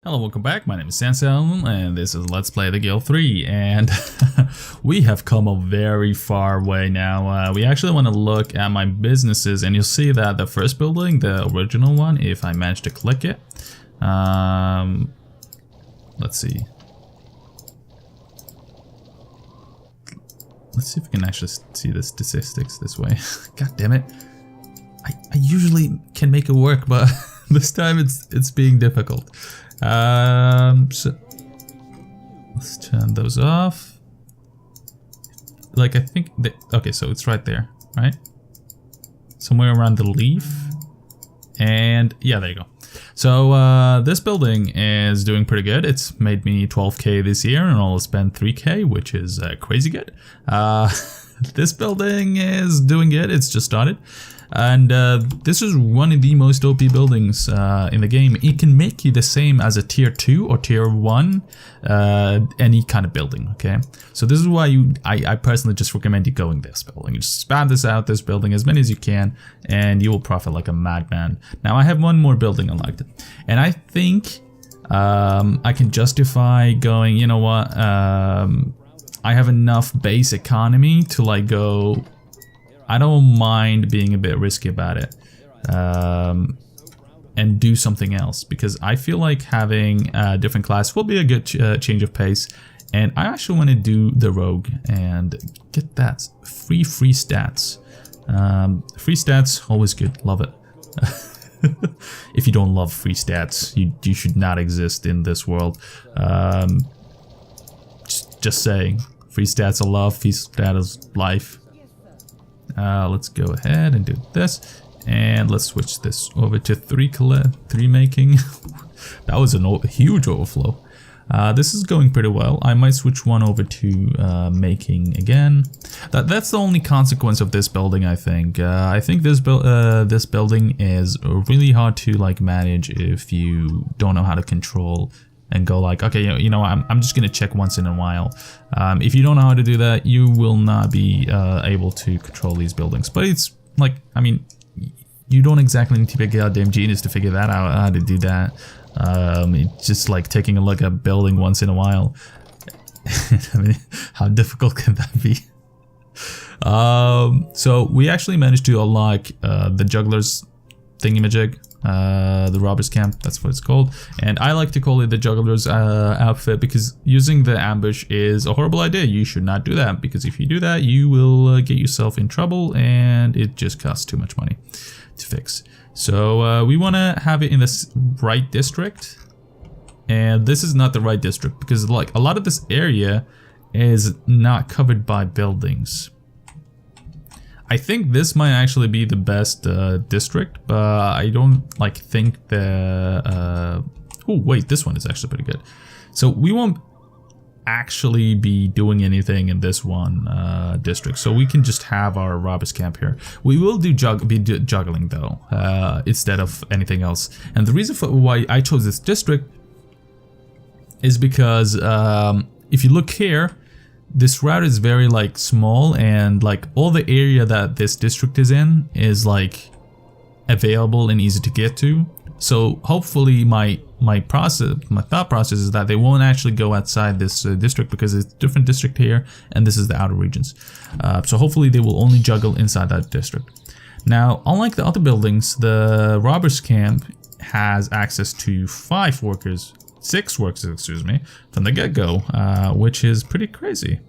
Hello, welcome back. My name is Sandsandal, and this is Let's Play the Guild 3, and we have come a very far way now. We actually want to look at my businesses, and you'll see that the first building, the original one, if I manage to click it, let's see. Let's see if we can actually see the statistics this way. God damn it. I usually can make it work, but this time it's being difficult. So let's turn those off. Like, I think that, okay, so it's right there, right? Somewhere around the leaf. And yeah, there you go. So this building is doing pretty good. It's made me 12k this year, and I'll spend 3k, which is crazy good. This building is doing good. It's just started. And this is one of the most OP buildings in the game. It can make you the same as a tier 2 or tier 1 any kind of building, okay? So this is why I personally just recommend you going this building. You just spam this out, this building, as many as you can, and you will profit like a madman. Now I have one more building unlocked, and I think I can justify going, you know what, I have enough base economy to like go. I don't mind being a bit risky about it and do something else, because I feel like having a different class will be a good change of pace, and I actually want to do the rogue and get that free stats. Free stats, always good, love it. If you don't love free stats, you should not exist in this world. Just saying, free stats are love, free stats is life. Let's go ahead and do this, and let's switch this over to three making. That was a huge overflow. This is going pretty well. I might switch one over to making again. That's the only consequence of this building, I think. I think this building is really hard to like manage if you don't know how to control and go like, okay, you know, I'm just gonna check once in a while. If you don't know how to do that, you will not be able to control these buildings. But it's like, I mean, you don't exactly need to be a goddamn genius to figure that out, how to do that. It's just like taking a look at building once in a while. I mean, how difficult can that be? So we actually managed to unlock the juggler's thingamajig. The robber's camp, that's what it's called, and I like to call it the juggler's outfit, because using the ambush is a horrible idea. You should not do that, because if you do that, you will get yourself in trouble, and it just costs too much money to fix. So we want to have it in this right district, and this is not the right district, because like a lot of this area is not covered by buildings. I think this might actually be the best district, but I don't like think the... oh wait, this one is actually pretty good. So we won't actually be doing anything in this one district, so we can just have our robbers camp here. We will be juggling though, instead of anything else. And the reason for why I chose this district is because if you look here, this route is very like small, and like all the area that this district is in is like available and easy to get to. So hopefully my thought process is that they won't actually go outside this district, because it's a different district here and this is the outer regions. So hopefully they will only juggle inside that district. Now, unlike the other buildings, the robbers camp has access to 6 workers, excuse me, from the get-go, which is pretty crazy.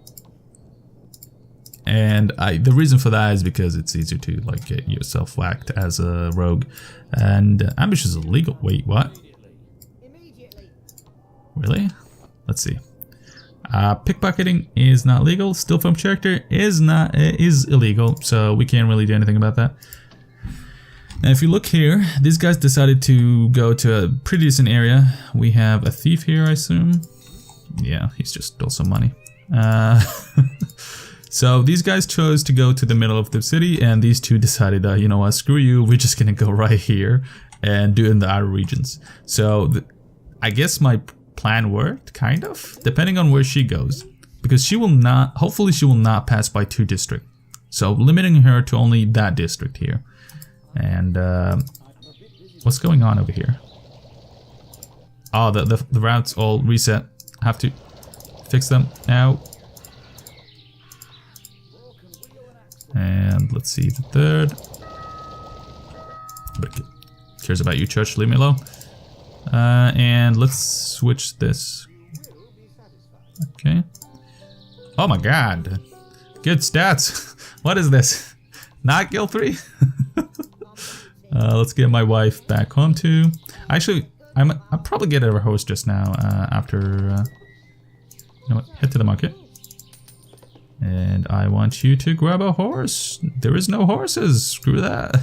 And the reason for that is because it's easier to like get yourself whacked as a rogue, and ambush is illegal. Wait, what? Really? Let's see. Pickpocketing is not legal. Steal from character is illegal, so we can't really do anything about that. Now if you look here, these guys decided to go to a pretty decent area. We have a thief here, I assume. Yeah, he's just stole some money. So these guys chose to go to the middle of the city, and these two decided, you know what, screw you, we're just gonna go right here and do it in the outer regions. So I guess my plan worked, kind of, depending on where she goes, because she will not, hopefully she will not pass by 2 districts. So limiting her to only that district here. And what's going on over here? Oh, the routes all reset. Have to fix them now. And let's see the third. Nobody cares about you, church. Leave me alone. And let's switch this. Okay. Oh my god. Good stats. What is this? Not guild 3? Let's get my wife back home too. Actually, I'll probably get a host just now after... you know what? Head to the market. And I want you to grab a horse. There is no horses. Screw that.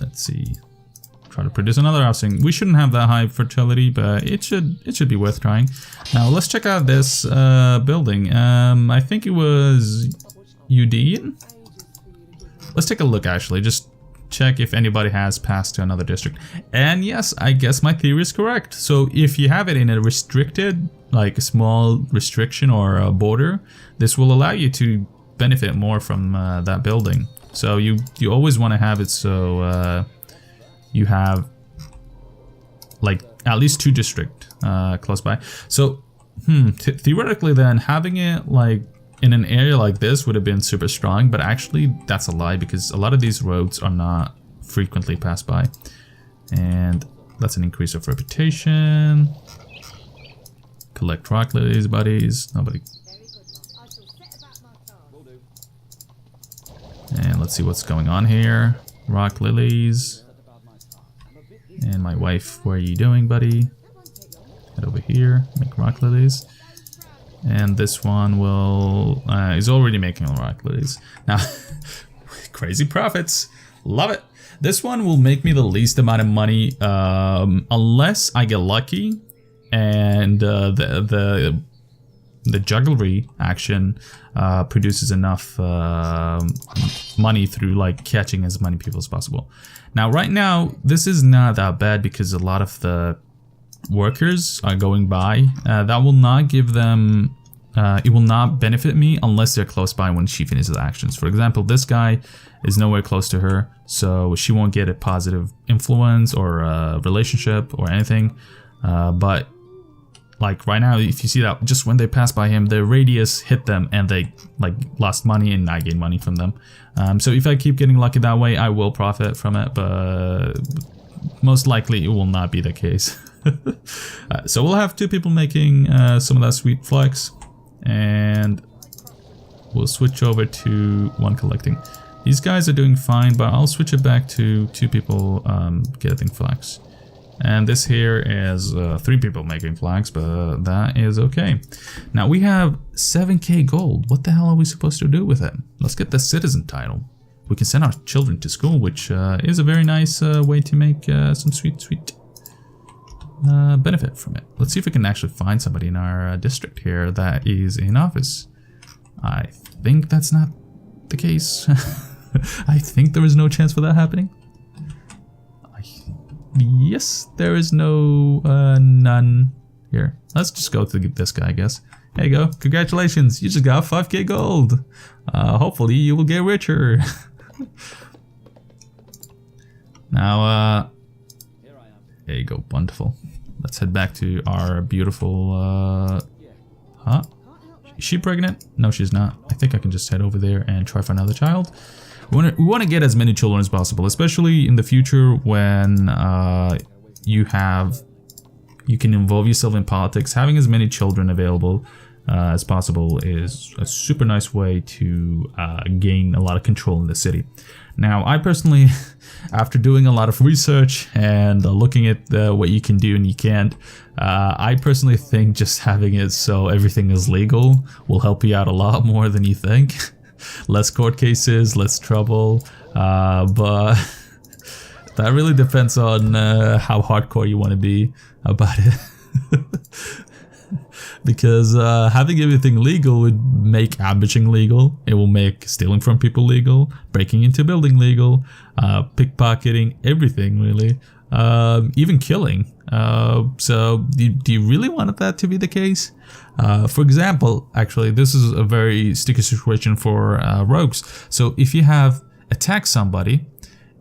Let's see. Try to produce another housing. We shouldn't have that high fertility, but it should be worth trying. Now let's check out this building. I think it was UD. Let's take a look actually. Just check if anybody has passed to another district. And yes, I guess my theory is correct. So if you have it in a restricted, like a small restriction or a border, this will allow you to benefit more from that building. So you always want to have it so you have like at least 2 districts close by. So theoretically then having it like in an area like this would have been super strong, but actually that's a lie because a lot of these roads are not frequently passed by. And that's an increase of reputation. Collect rock lilies, buddies. Nobody. And let's see what's going on here. Rock lilies. And my wife, what are you doing, buddy? Head over here, make rock lilies. And this one will, is already making rock lilies. Now, crazy profits, love it. This one will make me the least amount of money, unless I get lucky and the jugglery action produces enough money through like catching as many people as possible. Now, right now, this is not that bad because a lot of the workers are going by. That will not give them, it will not benefit me unless they're close by when she finishes actions. For example, this guy is nowhere close to her, so she won't get a positive influence or a relationship or anything. But like right now, if you see that just when they pass by him, the radius hit them and they like lost money and I gain money from them. So if I keep getting lucky that way, I will profit from it, but most likely it will not be the case. So we'll have 2 people making some of that sweet flex, and we'll switch over to 1 collecting. These guys are doing fine, but I'll switch it back to 2 people getting flax. And this here is 3 people making flax, but that is okay. Now we have 7k gold. What the hell are we supposed to do with it? Let's get the citizen title. We can send our children to school, which is a very nice way to make some sweet benefit from it. Let's see if we can actually find somebody in our district here that is in office. I think that's not the case. I think there is no chance for that happening. Yes, there is no none here. Let's just go to this guy, I guess. There you go. Congratulations, you just got 5k gold. Hopefully you will get richer. Now, there you go, wonderful. Let's head back to our beautiful, huh? Is she pregnant? No, she's not. I think I can just head over there and try for another child. We want to get as many children as possible, especially in the future when you can involve yourself in politics. Having as many children available as possible is a super nice way to gain a lot of control in the city. Now, I personally, after doing a lot of research and looking at what you can do and you can't, I personally think just having it so everything is legal will help you out a lot more than you think. Less court cases, less trouble, but that really depends on how hardcore you want to be about it. Because having everything legal would make ambushing legal, it will make stealing from people legal, breaking into a building legal, pickpocketing, everything really. even killing. So do you really want that to be the case? For example, actually, this is a very sticky situation for rogues. So if you have attack somebody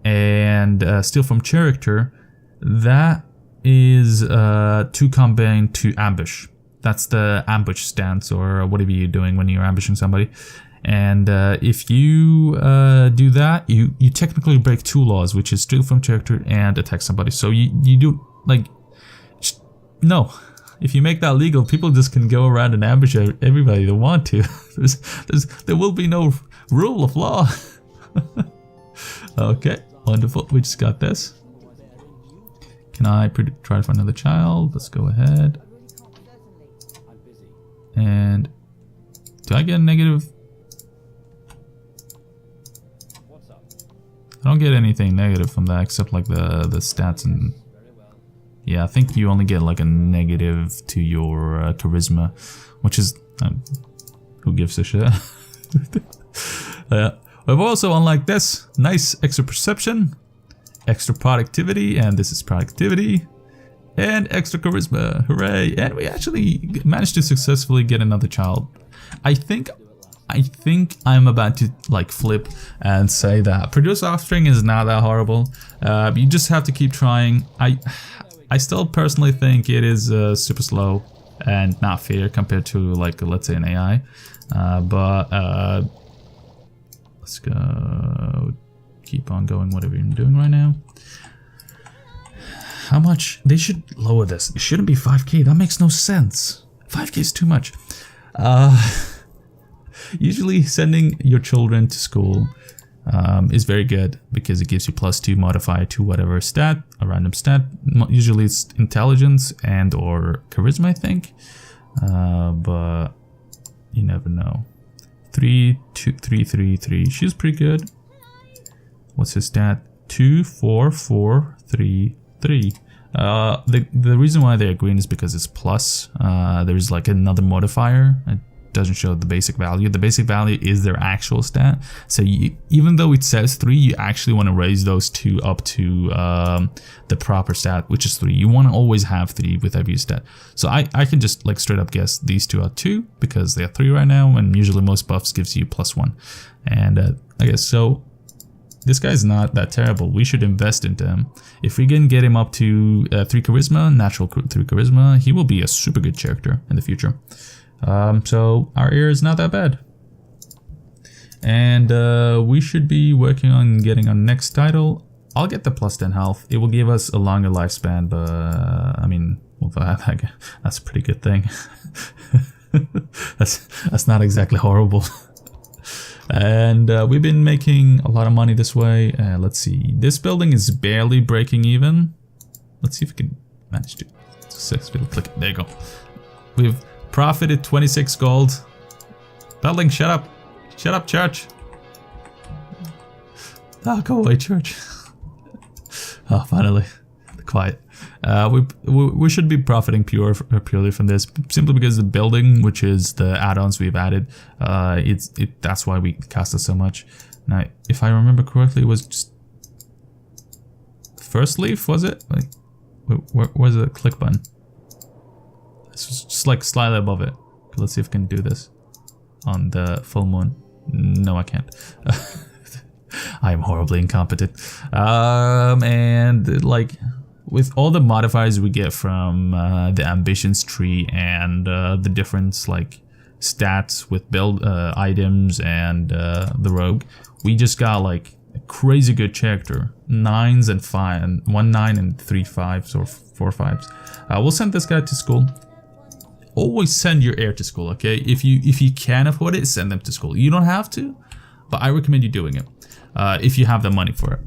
and steal from character, that is 2 combined to ambush. That's the ambush stance, or whatever you're doing when you're ambushing somebody. And if you do that, you technically break 2 laws, which is steal from character and attack somebody. So you do, like, no. If you make that legal, people just can go around and ambush everybody they want to. There will be no rule of law. Okay, wonderful. We just got this. Can I try for another child? Let's go ahead. And do I get a negative? I don't get anything negative from that except like the stats, and yeah, I think you only get like a negative to your charisma, which is who gives a shit. We've also unlocked this nice extra perception, extra productivity, and this is productivity, and extra charisma. Hooray! And we actually managed to successfully get another child. I think I'm about to like flip and say that produce offspring is not that horrible. You just have to keep trying. I still personally think it is super slow and not fair compared to, like, let's say an AI. But let's go. Keep on going whatever you're doing right now. How much? They should lower this. It shouldn't be 5k. That makes no sense. 5k is too much. Usually sending your children to school is very good because it gives you +2 modifier to whatever stat, a random stat. Usually it's intelligence and or charisma, I think. But you never know. 3, 2, 3, 3, 3. She's pretty good. What's his stat? 2, 4, 4, 3, 3. The reason why they're green is because it's plus. There's like another modifier. It doesn't show the basic value. The basic value is their actual stat. So even though it says 3, you actually want to raise those 2 up to the proper stat, which is 3. You want to always have 3 with every stat. So I can just like straight up guess these 2 are 2 because they are 3 right now, and usually most buffs gives you +1. And I guess so. This guy's not that terrible. We should invest into him. If we can get him up to 3 charisma, natural 3 charisma, he will be a super good character in the future. So our heir is not that bad. And we should be working on getting our next title. I'll get the +10 health. It will give us a longer lifespan, but I mean, well, that's a pretty good thing. that's not exactly horrible. And we've been making a lot of money this way. Let's see. This building is barely breaking even. Let's see if we can manage to successfully click it. There you go. We've profited 26 gold. Building, shut up. Shut up, church. Oh, go away, church. Oh, finally. Quiet. We should be profiting purely from this, simply because the building, which is the add-ons we've added, that's why we cost us so much. Now, if I remember correctly, it was just first leaf, was it? Like, where's the click button? It's just like slightly above it. Let's see if we can do this on the full moon. No, I can't. I am horribly incompetent. And like, with all the modifiers we get from the ambitions tree and the different like stats with build items and the rogue, we just got like a crazy good character. 9s and 5 and 1 9 and 3 5s or 4 5s. We'll send this guy to school. Always send your heir to school, okay? If you can afford it, send them to school. You don't have to, but I recommend you doing it if you have the money for it.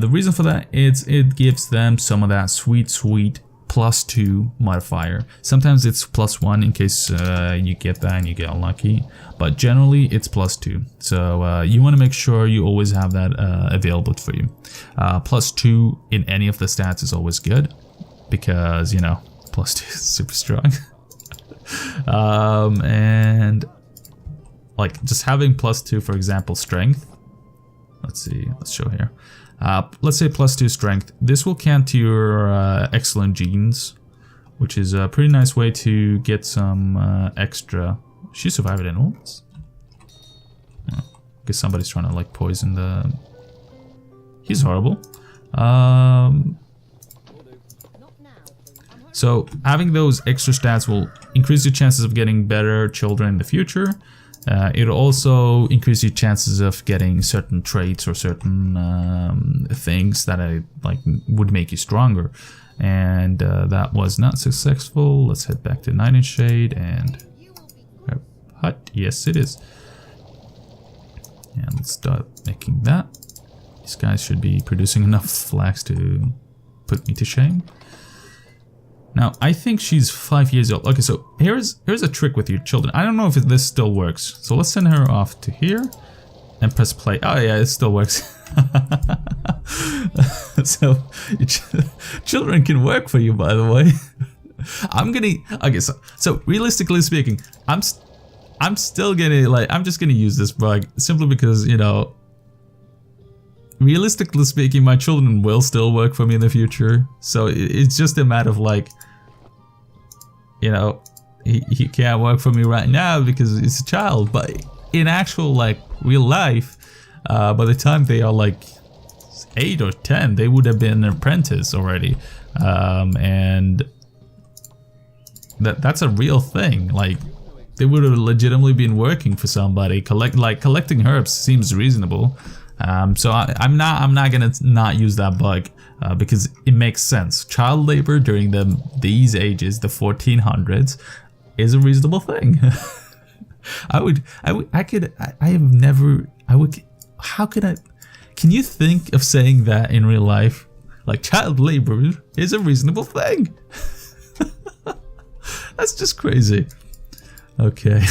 The reason for that is it gives them some of that sweet +2 modifier. Sometimes it's +1 in case you get that and you get unlucky, but generally it's +2. So you want to make sure you always have that available for you. +2 in any of the stats is always good because, you know, +2 is super strong. And like just having +2, for example, strength, let's see, let's show here. Let's say +2 strength. This will count to your excellent genes, which is a pretty nice way to get some extra. She survived animals? Oh, I guess somebody's trying to like poison the... He's horrible. So having those extra stats will increase your chances of getting better children in the future. It'll also increase your chances of getting certain traits or certain things that would make you stronger. And that was not successful. Let's head back to 9-inch shade and hut. Yes, it is. And let's start making that. These guys should be producing enough flax to put me to shame. Now, I think she's 5 years old. Okay, so here's a trick with your children. I don't know if this still works. So let's send her off to here and press play. Oh yeah, it still works. So children can work for you, by the way. Okay, so realistically speaking, I'm still gonna I'm just gonna use this bug simply because, you know, realistically speaking, my children will still work for me in the future. So it's just a matter of like, you know, he can't work for me right now because he's a child. But in actual like real life, by the time they are like 8 or 10, they would have been an apprentice already. And that's a real thing. Like they would have legitimately been working for somebody. Collecting herbs seems reasonable. So I'm not gonna not use that bug because it makes sense. Child labor during these ages, the 1400s, is a reasonable thing. How could I? Can you think of saying that in real life? Like, child labor is a reasonable thing. That's just crazy. Okay.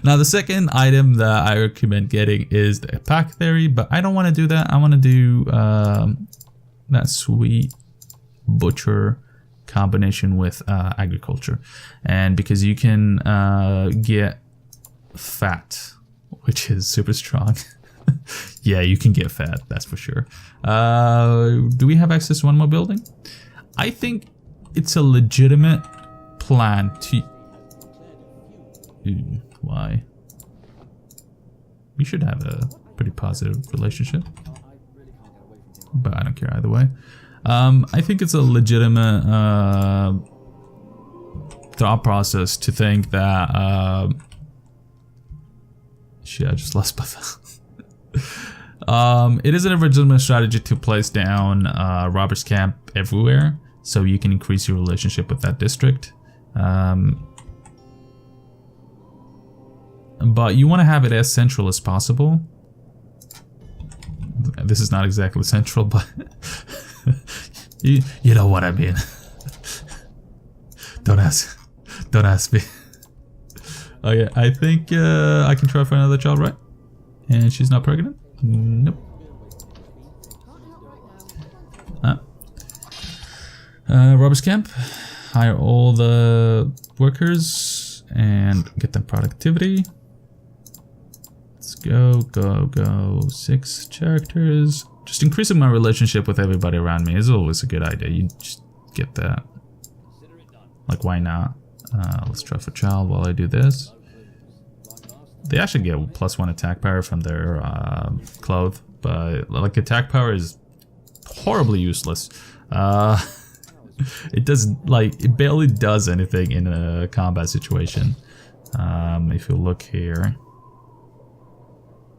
Now the second item that I recommend getting is the apothecary, but I don't want to do that. I want to do that sweet butcher combination with agriculture, and because you can get fat, which is super strong. Yeah, you can get fat, that's for sure. Do we have access to one more building? I think it's a legitimate plan to... Why? We should have a pretty positive relationship, but I don't care either way. I think it's a legitimate thought process to think that shit, I just lost my it is an legitimate strategy to place down robbers camp everywhere, so you can increase your relationship with that district. But you want to have it as central as possible. This is not exactly central, but you know what I mean. Don't ask me. Okay, I think I can try for another child, right? And she's not pregnant? Nope. Robbers camp. Hire all the workers and get them productivity. Let's go. 6 characters. Just increasing my relationship with everybody around me is always a good idea. You just get that. Like, why not? Let's try for child while I do this. They actually get +1 attack power from their clothes, but like attack power is horribly useless. It doesn't, like, it barely does anything in a combat situation. If you look here,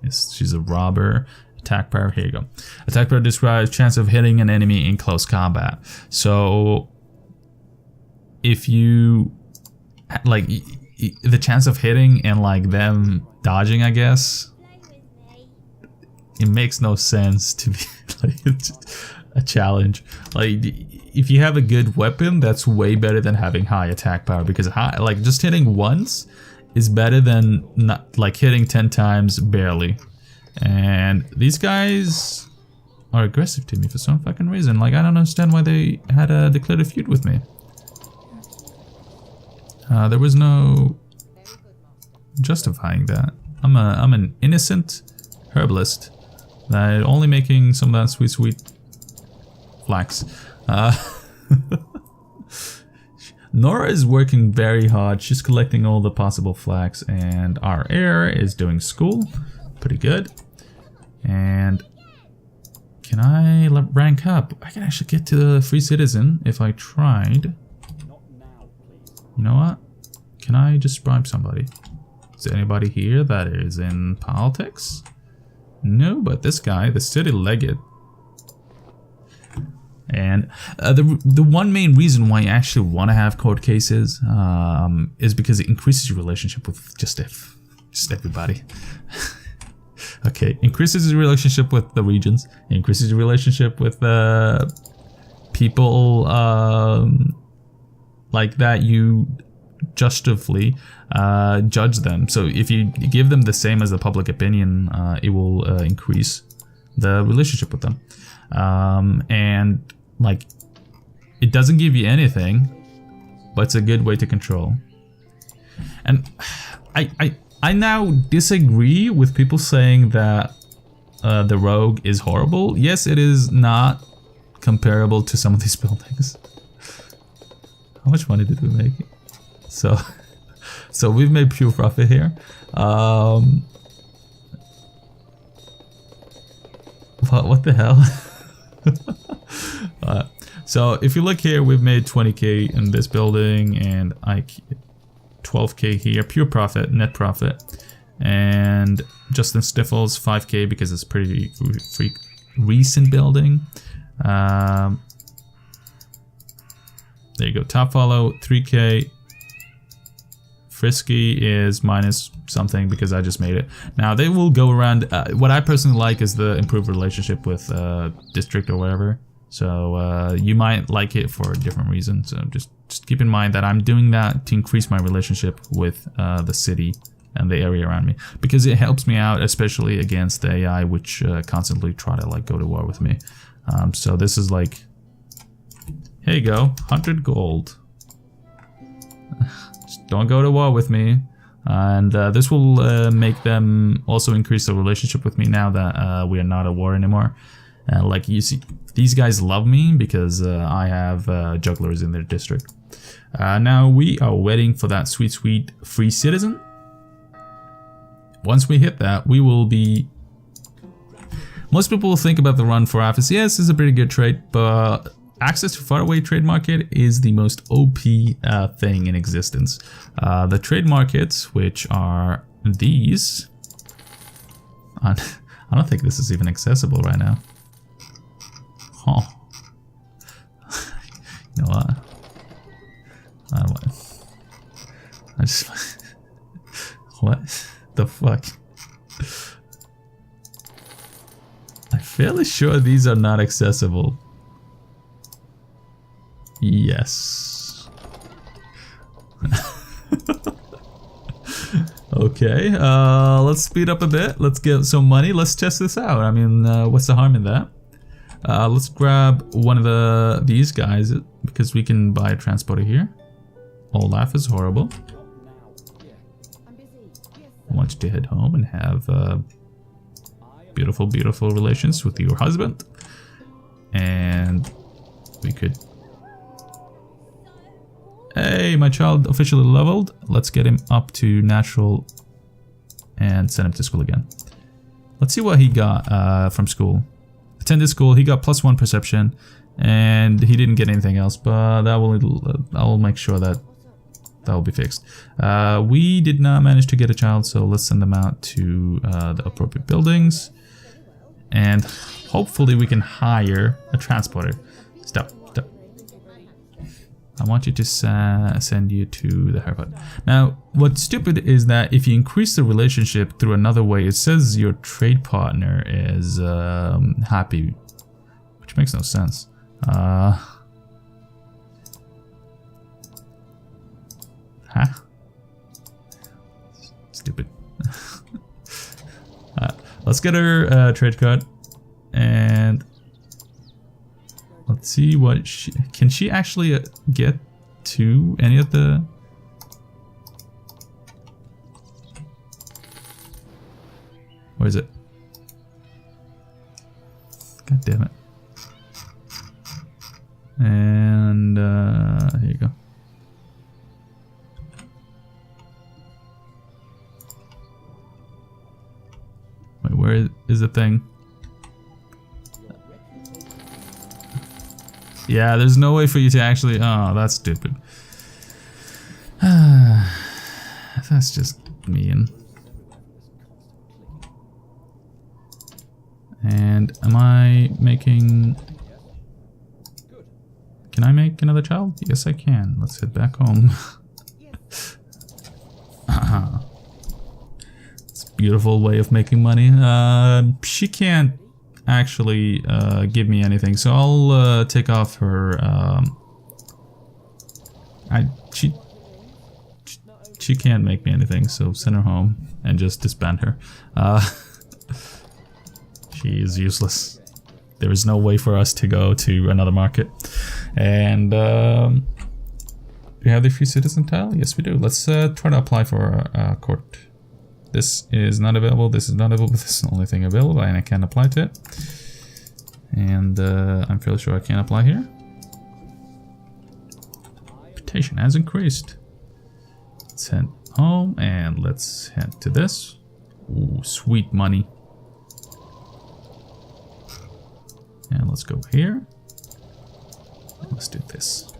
yes, she's a robber. Attack power, here you go. Attack power describes chance of hitting an enemy in close combat. So if you like the chance of hitting and like them dodging, I guess it makes no sense to be like a challenge. Like if you have a good weapon, that's way better than having high attack power, because like just hitting once is better than not like hitting 10 times barely. And these guys are aggressive to me for some fucking reason. Like, I don't understand why they had declared a feud with me. There was no justifying that. I'm an innocent herbalist. Only making some of that sweet flax. Nora is working very hard. She's collecting all the possible flax, and our heir is doing school. Pretty good. And can I rank up? I can actually get to the free citizen if I tried. You know what? Can I just bribe somebody? Is there anybody here that is in politics? No, but this guy, the city legate. And the one main reason why you actually want to have court cases is because it increases your relationship with just everybody. Okay, increases your relationship with the regions, increases your relationship with people like that you justifully judge them. So if you give them the same as the public opinion, it will increase the relationship with them. And like, it doesn't give you anything, but it's a good way to control. And I now disagree with people saying that the rogue is horrible. Yes, it is not comparable to some of these buildings. How much money did we make? So we've made pure profit here. What the hell? So if you look here, we've made 20k in this building, and 12k here, pure profit, net profit. And Justin Stifles 5k because it's pretty recent building. There you go. Top follow 3k. Frisky is minus something because I just made it. Now they will go around. What I personally like is the improved relationship with district or whatever. So you might like it for a different reason. So just keep in mind that I'm doing that to increase my relationship with the city and the area around me, because it helps me out, especially against the AI, which constantly try to like go to war with me. So this is like, here you go, 100 gold. Just don't go to war with me. And this will make them also increase the relationship with me now that we are not at war anymore. Like you see, these guys love me because I have jugglers in their district. Now we are waiting for that sweet free citizen. Once we hit that, we will be... Most people will think about the run for office. Yes, it's a pretty good trade, but access to faraway trade market is the most OP thing in existence. The trade markets, which are these... I don't think this is even accessible right now. Oh. You know what? I just... What the fuck? I'm fairly sure these are not accessible. Yes. Okay, let's speed up a bit. Let's get some money. Let's test this out. I mean, what's the harm in that? Let's grab one of these guys because we can buy a transporter here. Olaf is horrible. I want you to head home and have beautiful relations with your husband. And we could... Hey, my child officially leveled. Let's get him up to natural and send him to school again. Let's see what he got from school. Attended school, he got +1 perception, and he didn't get anything else, but that will I'll make sure that will be fixed. We did not manage to get a child, so let's send them out to the appropriate buildings, and hopefully we can hire a transporter. Stop. I want you to send you to the haircut. Now, what's stupid is that if you increase the relationship through another way, it says your trade partner is happy, which makes no sense. Huh? Stupid. Let's get her trade card, and let's see what can she actually get to any of the... Where is it? God damn it. And here you go. Wait, where is the thing? Yeah, there's no way for you to actually... Oh, that's stupid. That's just mean. And am I making... Can I make another child? Yes, I can. Let's head back home. It's a beautiful way of making money. She can't actually give me anything, so I'll take off her. She can't make me anything, so send her home and just disband her. She is useless. There is no way for us to go to another market. And do we have the free citizen tile? Yes, we do. Let's try to apply for a court. This is not available. This is not available. This is the only thing available, and I can't apply to it. And I'm fairly sure I can't apply here. Reputation has increased. Let's head home and let's head to this. Ooh, sweet money. And let's go here. Let's do this.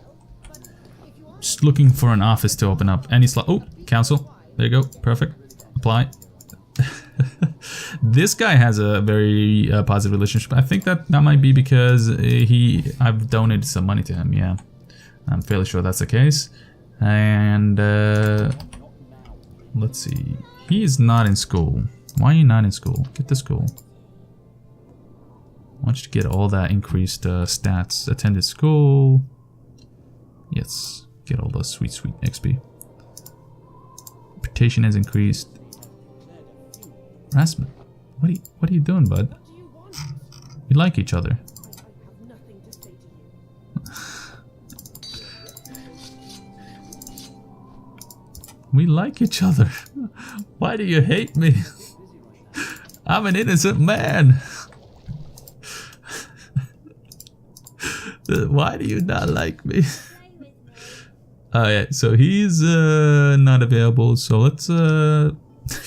Just looking for an office to open up. Any slot. Oh, council. There you go. Perfect. Apply. This guy has a very positive relationship. I think that might be because I've donated some money to him. Yeah, I'm fairly sure that's the case. And let's see. He is not in school. Why are you not in school? Get to school. I want you to get all that increased stats. Attended school. Yes. Get all those sweet XP. Reputation has increased. Harassment. What are you doing, bud? We like each other. We like each other. Why do you hate me? I'm an innocent man. Why do you not like me? Alright, so he's not available, so let's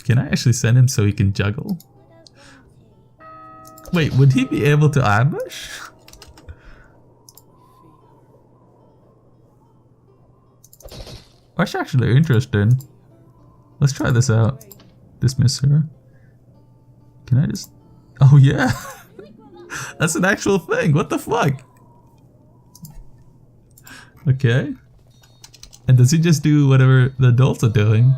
can I actually send him so he can juggle? Wait, would he be able to ambush? That's actually interesting. Let's try this out. Dismiss her. Can I just... Oh yeah! That's an actual thing, what the fuck? Okay. And does he just do whatever the adults are doing?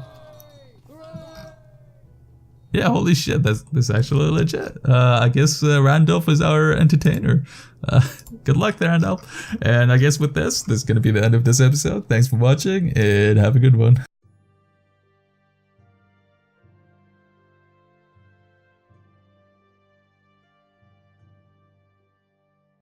Yeah, holy shit, that's actually legit. I guess Randolph is our entertainer. Good luck there, Randolph. And I guess with this is gonna be the end of this episode. Thanks for watching, and have a good one.